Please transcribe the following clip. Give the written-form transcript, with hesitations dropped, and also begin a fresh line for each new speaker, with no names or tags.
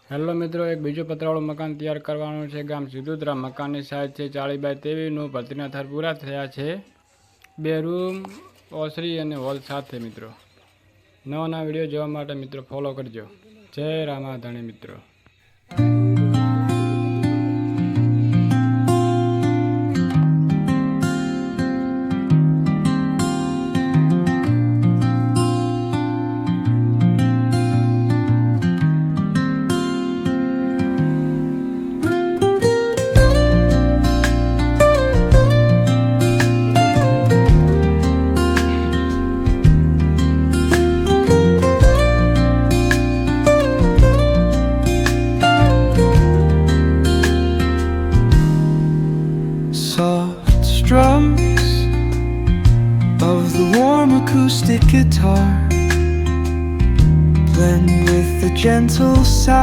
Hello મિત્રો, એક બીજું પતરાવાળું મકાન તૈયાર કરવાનું છે ગામ સિદ્ધુદ્રા. મકાનની સાઇઝ છે 40 બાય 23નું. ભત્રીના થર પૂરા થયા છે. 2 રૂમ, ઓસરી અને હોલ સાથે. મિત્રો નવા વિડીયો જોવા માટે મિત્રો ફોલો કરજો. જય રામાધણી મિત્રો.
Soft strums of the warm acoustic guitar blend with the gentle sound